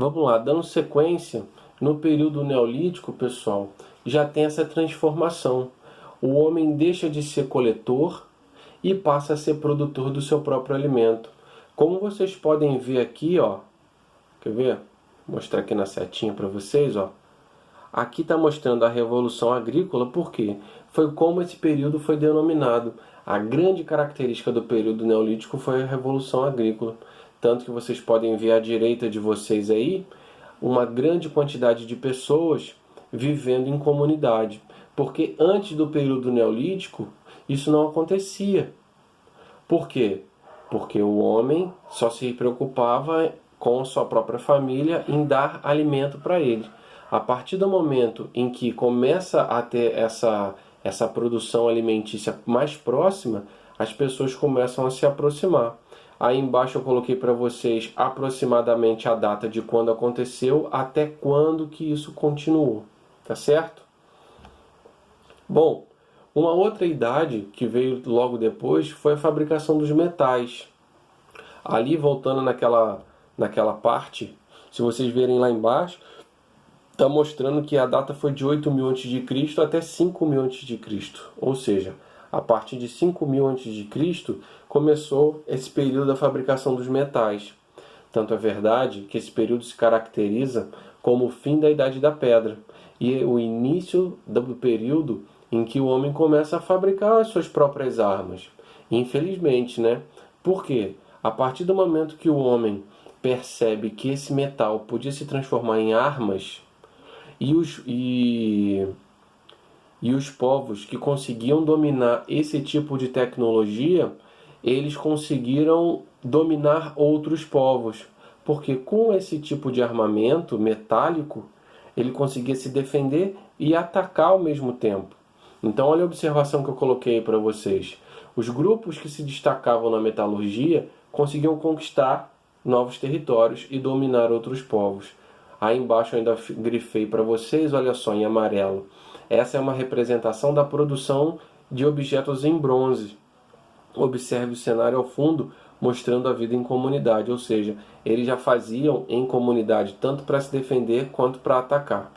Vamos lá, dando sequência, no período neolítico, pessoal, já tem essa transformação. O homem deixa de ser coletor e passa a ser produtor do seu próprio alimento. Como vocês podem ver aqui, ó, quer ver? Vou mostrar aqui na setinha para vocês, ó. Aqui está mostrando a Revolução Agrícola, porque foi como esse período foi denominado. A grande característica do período neolítico foi a Revolução Agrícola. Tanto que vocês podem ver à direita de vocês aí, uma grande quantidade de pessoas vivendo em comunidade. Porque antes do período neolítico, isso não acontecia. Por quê? Porque o homem só se preocupava com a sua própria família em dar alimento para ele. A partir do momento em que começa a ter essa produção alimentícia mais próxima, as pessoas começam a se aproximar. Aí embaixo eu coloquei para vocês aproximadamente a data de quando aconteceu até quando que isso continuou, tá certo? Bom, uma outra idade que veio logo depois foi a fabricação dos metais. Ali, voltando naquela parte, se vocês verem lá embaixo, está mostrando que a data foi de 8.000 a.C. até 5.000 a.C. Ou seja, a partir de 5.000 a.C. começou esse período da fabricação dos metais. Tanto é verdade que esse período se caracteriza como o fim da Idade da Pedra e o início do período em que o homem começa a fabricar as suas próprias armas. Infelizmente, né? Por quê? A partir do momento que o homem percebe que esse metal podia se transformar em armas, e os povos que conseguiam dominar esse tipo de tecnologia, eles conseguiram dominar outros povos. Porque com esse tipo de armamento metálico, ele conseguia se defender e atacar ao mesmo tempo. Então olha a observação que eu coloquei para vocês. Os grupos que se destacavam na metalurgia conseguiam conquistar novos territórios e dominar outros povos. Aí embaixo eu ainda grifei para vocês, olha só, em amarelo. Essa é uma representação da produção de objetos em bronze. Observe o cenário ao fundo, mostrando a vida em comunidade, ou seja, eles já faziam em comunidade tanto para se defender quanto para atacar.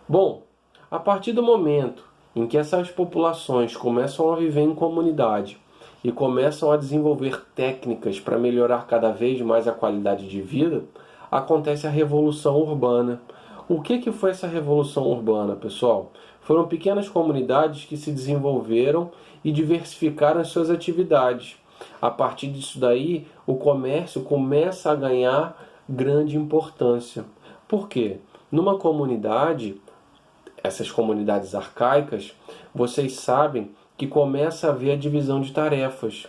Bom, a partir do momento em que essas populações começam a viver em comunidade e começam a desenvolver técnicas para melhorar cada vez mais a qualidade de vida, acontece a Revolução Urbana. O que foi essa Revolução Urbana, pessoal? Foram pequenas comunidades que se desenvolveram e diversificaram as suas atividades. A partir disso daí, o comércio começa a ganhar grande importância. Por quê? Numa comunidade, essas comunidades arcaicas, vocês sabem que começa a haver a divisão de tarefas.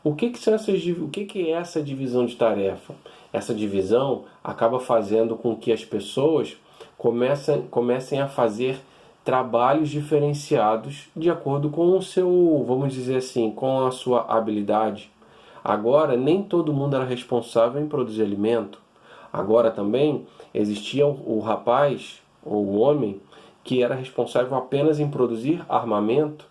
O que é essa divisão de tarefa? Essa divisão acaba fazendo com que as pessoas comecem a fazer trabalhos diferenciados de acordo com o seu, vamos dizer assim, com a sua habilidade. Agora, nem todo mundo era responsável em produzir alimento. Agora também existia o rapaz, ou o homem, que era responsável apenas em produzir armamento,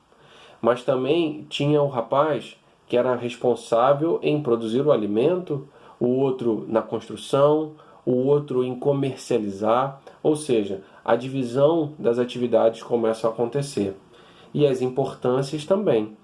mas também tinha o rapaz que era responsável em produzir o alimento, o outro na construção, o outro em comercializar, ou seja, a divisão das atividades começa a acontecer. E as importâncias também.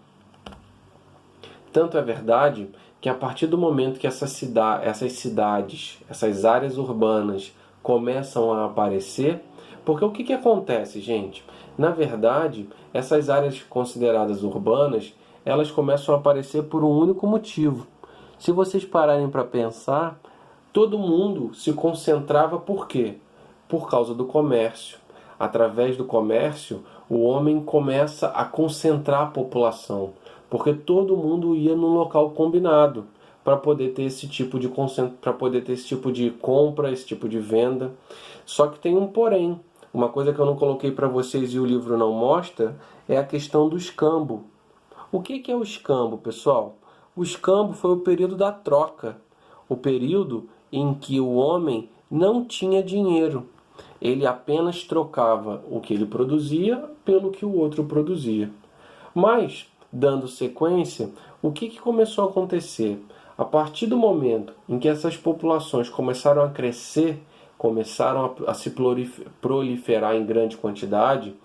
Tanto é verdade que a partir do momento que essas cidades, essas áreas urbanas começam a aparecer, porque o que acontece, gente? Na verdade, essas áreas consideradas urbanas, elas começam a aparecer por um único motivo. Se vocês pararem para pensar, todo mundo se concentrava por quê? Por causa do comércio. Através do comércio, o homem começa a concentrar a população, porque todo mundo ia num local combinado para poder ter esse tipo de compra, esse tipo de venda. Só que tem um porém. Uma coisa que eu não coloquei para vocês e o livro não mostra é a questão do escambo. O que é o escambo, pessoal? O escambo foi o período da troca, o período em que o homem não tinha dinheiro. Ele apenas trocava o que ele produzia pelo que o outro produzia. Mas, dando sequência, o que começou a acontecer? A partir do momento em que essas populações começaram a crescer, começaram a se proliferar em grande quantidade,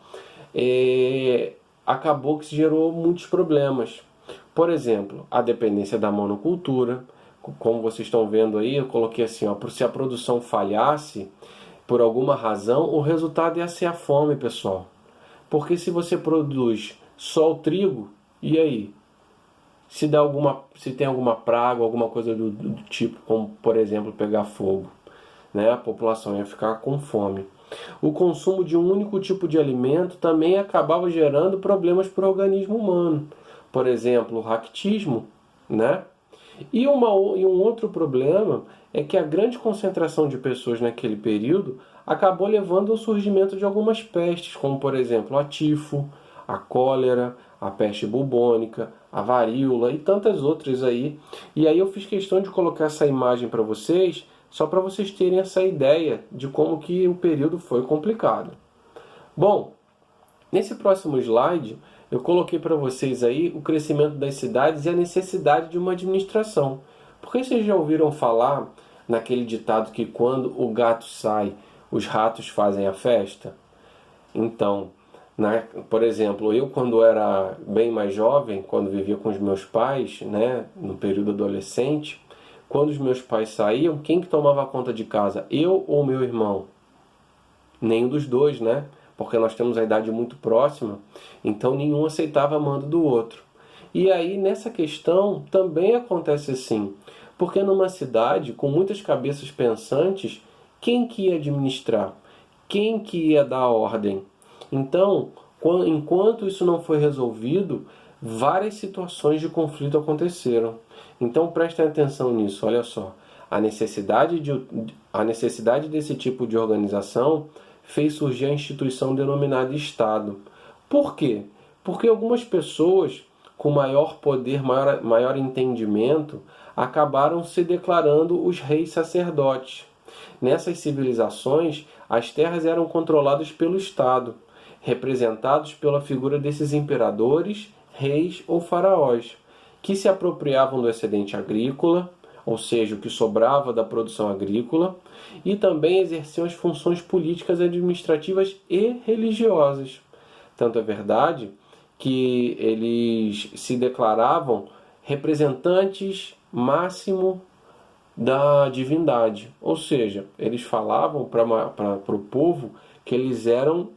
acabou que se gerou muitos problemas. Por exemplo, a dependência da monocultura. Como vocês estão vendo aí, eu coloquei assim, ó, se a produção falhasse, por alguma razão, o resultado ia ser a fome, pessoal. Porque se você produz só o trigo, e aí? Se tem alguma praga, alguma coisa do tipo, como por exemplo pegar fogo, né? A população ia ficar com fome. O consumo de um único tipo de alimento também acabava gerando problemas para o organismo humano. Por exemplo, o raquitismo, né? E um outro problema é que a grande concentração de pessoas naquele período acabou levando ao surgimento de algumas pestes, como por exemplo a tifo, a cólera, a peste bubônica, a varíola e tantas outras aí. E aí eu fiz questão de colocar essa imagem para vocês, só para vocês terem essa ideia de como que o período foi complicado. Bom, nesse próximo slide eu coloquei para vocês aí o crescimento das cidades e a necessidade de uma administração. Porque vocês já ouviram falar naquele ditado que quando o gato sai, os ratos fazem a festa? Então, por exemplo, eu quando era bem mais jovem, quando vivia com os meus pais, né, no período adolescente, quando os meus pais saíam, quem que tomava conta de casa? Eu ou meu irmão? Nenhum dos dois, né? Porque nós temos a idade muito próxima, então nenhum aceitava mando do outro. E aí, nessa questão, também acontece assim, porque numa cidade com muitas cabeças pensantes, quem que ia administrar? Quem que ia dar ordem? Então, enquanto isso não foi resolvido, várias situações de conflito aconteceram. Então prestem atenção nisso, olha só. A necessidade desse tipo de organização fez surgir a instituição denominada Estado. Por quê? Porque algumas pessoas com maior poder, maior entendimento, acabaram se declarando os reis sacerdotes. Nessas civilizações, as terras eram controladas pelo Estado, representados pela figura desses imperadores, reis ou faraós, que se apropriavam do excedente agrícola, ou seja, o que sobrava da produção agrícola, e também exerciam as funções políticas, administrativas e religiosas. Tanto é verdade que eles se declaravam representantes máximo da divindade, ou seja, eles falavam para o povo que eles eram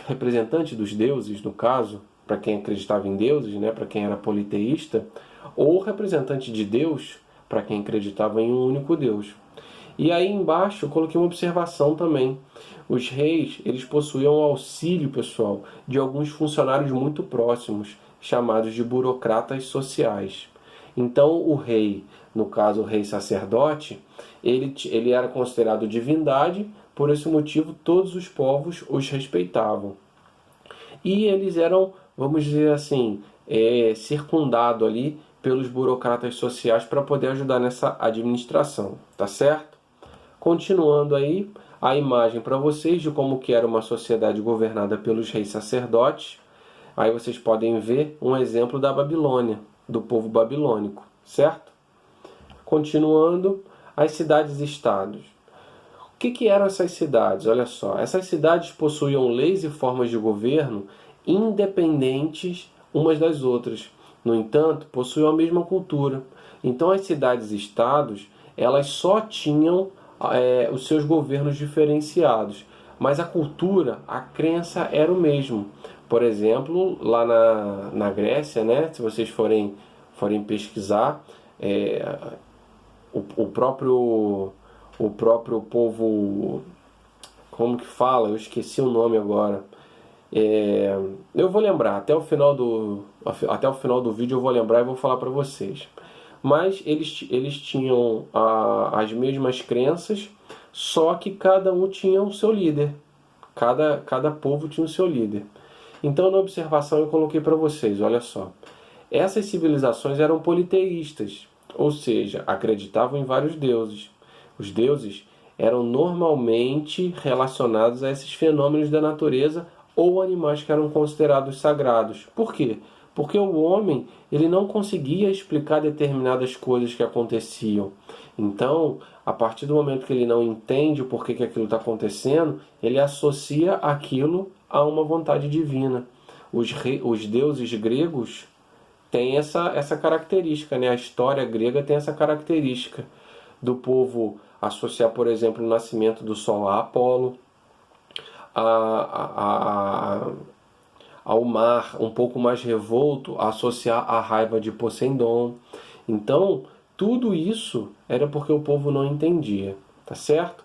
representantes dos deuses, no caso, para quem acreditava em deuses, né, para quem era politeísta, ou representante de Deus, para quem acreditava em um único Deus. E aí embaixo eu coloquei uma observação também. Os reis, eles possuíam o auxílio, pessoal, de alguns funcionários muito próximos, chamados de burocratas sociais. Então o rei, no caso o rei sacerdote, ele era considerado divindade, por esse motivo todos os povos os respeitavam. E eles eram, vamos dizer assim, circundados ali pelos burocratas sociais para poder ajudar nessa administração, tá certo? Continuando aí, a imagem para vocês de como que era uma sociedade governada pelos reis sacerdotes. Aí vocês podem ver um exemplo da Babilônia, do povo babilônico, certo? Continuando, as cidades-estados. O que eram essas cidades? Olha só, essas cidades possuíam leis e formas de governo independentes umas das outras. No entanto, possuíam a mesma cultura. Então as cidades-estados, elas só tinham os seus governos diferenciados, mas a cultura, a crença era o mesmo. Por exemplo, lá na Grécia, né, se vocês forem pesquisar, o próprio povo, como que fala? Eu esqueci o nome agora. Eu vou lembrar, até o final do vídeo eu vou lembrar e vou falar para vocês. Mas eles tinham as mesmas crenças, só que cada um tinha o seu líder. Cada povo tinha o seu líder. Então, na observação eu coloquei para vocês, olha só. Essas civilizações eram politeístas, ou seja, acreditavam em vários deuses. Os deuses eram normalmente relacionados a esses fenômenos da natureza ou animais que eram considerados sagrados. Por quê? Porque o homem, ele não conseguia explicar determinadas coisas que aconteciam. Então, a partir do momento que ele não entende o porquê que aquilo está acontecendo, ele associa aquilo a uma vontade divina. Os deuses gregos têm essa característica, né? A história grega tem essa característica do povo associar, por exemplo, o nascimento do sol a Apolo, ao mar um pouco mais revolto, associar a raiva de Poseidon. Então, tudo isso era porque o povo não entendia, tá certo?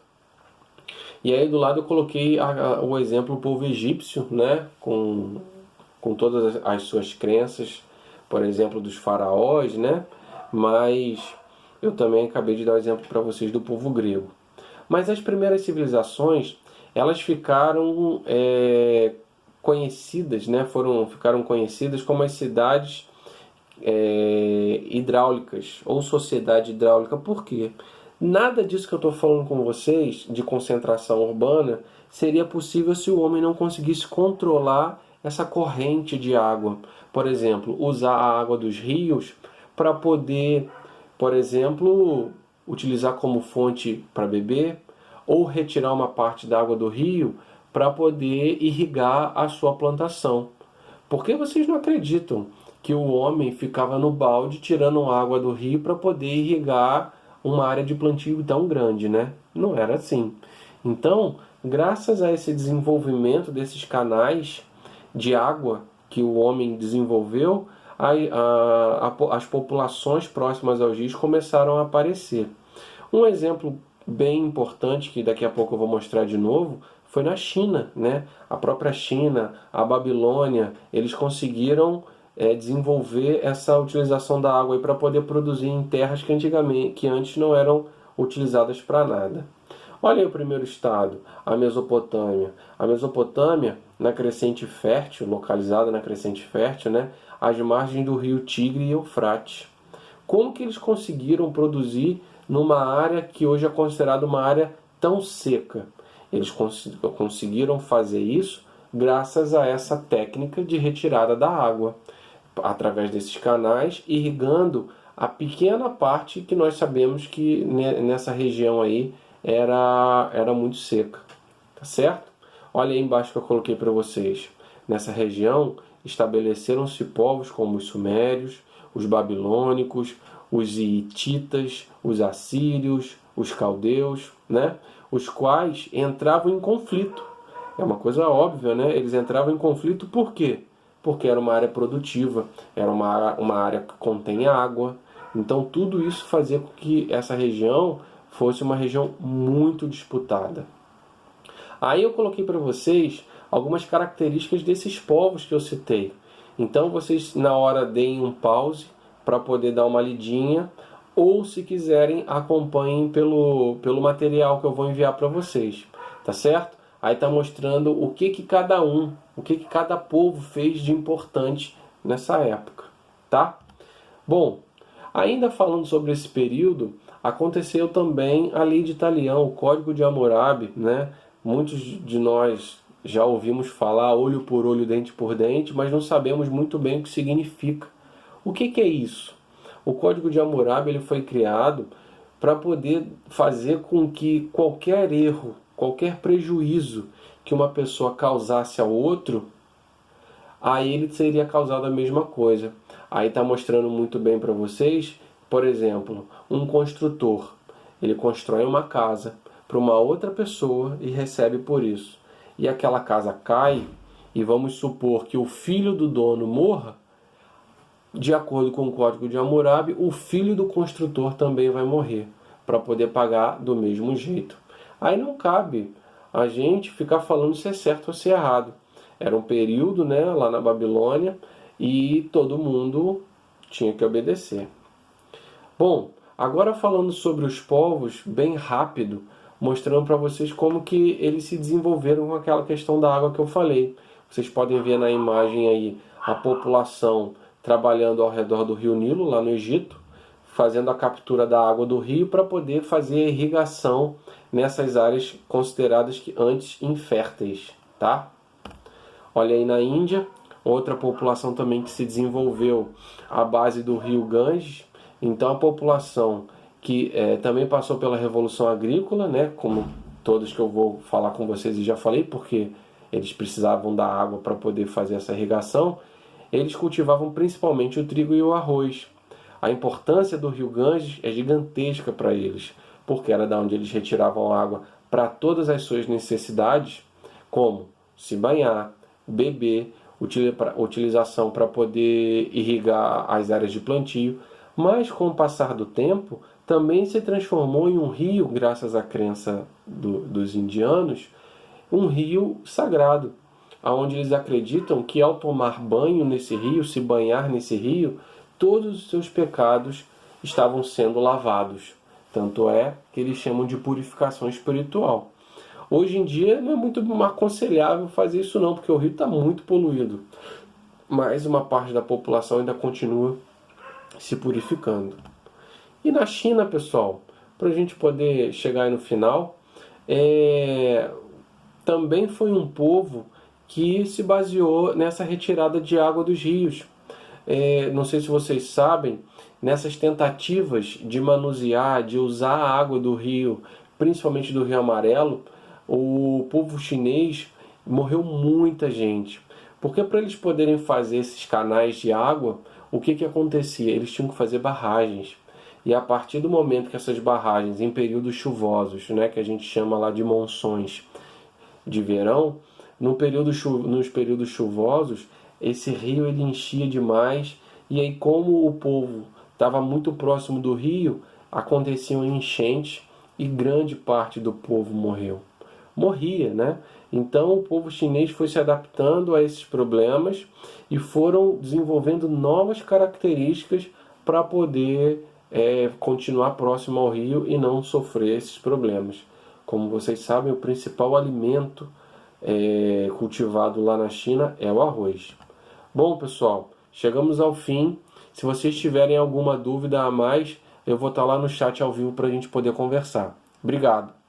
E aí do lado eu coloquei o exemplo do povo egípcio, né? Com todas as suas crenças, por exemplo, dos faraós, né? Mas eu também acabei de dar o exemplo para vocês do povo grego. Mas as primeiras civilizações, elas ficaram conhecidas, né? Ficaram conhecidas como as cidades hidráulicas ou sociedade hidráulica. Por quê? Nada disso que eu estou falando com vocês, de concentração urbana, seria possível se o homem não conseguisse controlar essa corrente de água. Por exemplo, usar a água dos rios para poder, por exemplo, utilizar como fonte para beber, ou retirar uma parte da água do rio para poder irrigar a sua plantação. Por que vocês não acreditam que o homem ficava no balde tirando água do rio para poder irrigar uma área de plantio tão grande, né? Não era assim. Então, graças a esse desenvolvimento desses canais de água que o homem desenvolveu, as populações próximas aos rios começaram a aparecer. Um exemplo bem importante, que daqui a pouco eu vou mostrar de novo, foi na China, né? A própria China, a Babilônia, eles conseguiram desenvolver essa utilização da água para poder produzir em terras que antes não eram utilizadas para nada. Olha aí o primeiro estado, a Mesopotâmia. A Mesopotâmia, na crescente fértil, localizada na crescente fértil, né? Às margens do rio Tigre e Eufrates. Como que eles conseguiram produzir numa área que hoje é considerada uma área tão seca? Eles conseguiram fazer isso graças a essa técnica de retirada da água, através desses canais, irrigando a pequena parte que nós sabemos que nessa região aí era muito seca, tá certo? Olha aí embaixo que eu coloquei para vocês. Nessa região estabeleceram-se povos como os sumérios, os babilônicos, os hititas, os assírios, os caldeus, né? Os quais entravam em conflito. É uma coisa óbvia, né? Eles entravam em conflito por quê? Porque era uma área produtiva, era uma área que contém água. Então tudo isso fazia com que essa região fosse uma região muito disputada. Aí eu coloquei para vocês algumas características desses povos que eu citei. Então vocês na hora deem um pause para poder dar uma lidinha, ou se quiserem acompanhem pelo material que eu vou enviar para vocês, tá certo? Aí está mostrando o que cada povo fez de importante nessa época, tá? Bom, ainda falando sobre esse período, aconteceu também a Lei de Italião, o Código de Hammurabi, né? Muitos de nós já ouvimos falar olho por olho, dente por dente, mas não sabemos muito bem o que significa. O que é isso? O Código de Hammurabi ele foi criado para poder fazer com que qualquer erro, qualquer prejuízo que uma pessoa causasse ao outro, a ele seria causado a mesma coisa. Aí está mostrando muito bem para vocês, por exemplo, um construtor. Ele constrói uma casa para uma outra pessoa e recebe por isso. E aquela casa cai, e vamos supor que o filho do dono morra, de acordo com o Código de Hammurabi, o filho do construtor também vai morrer, para poder pagar do mesmo jeito. Aí não cabe a gente ficar falando se é certo ou se é errado. Era um período, né, lá na Babilônia, e todo mundo tinha que obedecer. Bom, agora falando sobre os povos, bem rápido, mostrando para vocês como que eles se desenvolveram com aquela questão da água que eu falei. Vocês podem ver na imagem aí a população trabalhando ao redor do rio Nilo, lá no Egito, fazendo a captura da água do rio para poder fazer a irrigação nessas áreas consideradas que antes inférteis, tá? Olha aí na Índia, outra população também que se desenvolveu à base do rio Ganges. Então a população que também passou pela Revolução Agrícola, né, como todos que eu vou falar com vocês e já falei, porque eles precisavam da água para poder fazer essa irrigação, eles cultivavam principalmente o trigo e o arroz. A importância do rio Ganges é gigantesca para eles, porque era da onde eles retiravam água para todas as suas necessidades, como se banhar, beber, utilização para poder irrigar as áreas de plantio. Mas com o passar do tempo, também se transformou em um rio, graças à crença dos indianos, um rio sagrado, onde eles acreditam que ao tomar banho nesse rio, se banhar nesse rio, todos os seus pecados estavam sendo lavados. Tanto é que eles chamam de purificação espiritual. Hoje em dia não é muito aconselhável fazer isso não, porque o rio está muito poluído. Mas uma parte da população ainda continua se purificando. E na China, pessoal, para a gente poder chegar aí no final, também foi um povo que se baseou nessa retirada de água dos rios. Não sei se vocês sabem, nessas tentativas de manusear, de usar a água do rio, principalmente do Rio Amarelo, o povo chinês morreu muita gente. Porque para eles poderem fazer esses canais de água, o que acontecia? Eles tinham que fazer barragens. E a partir do momento que essas barragens, em períodos chuvosos, né, que a gente chama lá de monções de verão, nos períodos chuvosos, esse rio ele enchia demais, e aí como o povo estava muito próximo do rio, aconteciam enchentes e grande parte do povo morria, né? Então o povo chinês foi se adaptando a esses problemas e foram desenvolvendo novas características para poder continuar próximo ao rio e não sofrer esses problemas. Como vocês sabem, o principal alimento cultivado lá na China é o arroz. Bom, pessoal, chegamos ao fim. Se vocês tiverem alguma dúvida a mais, eu vou estar lá no chat ao vivo para a gente poder conversar. Obrigado!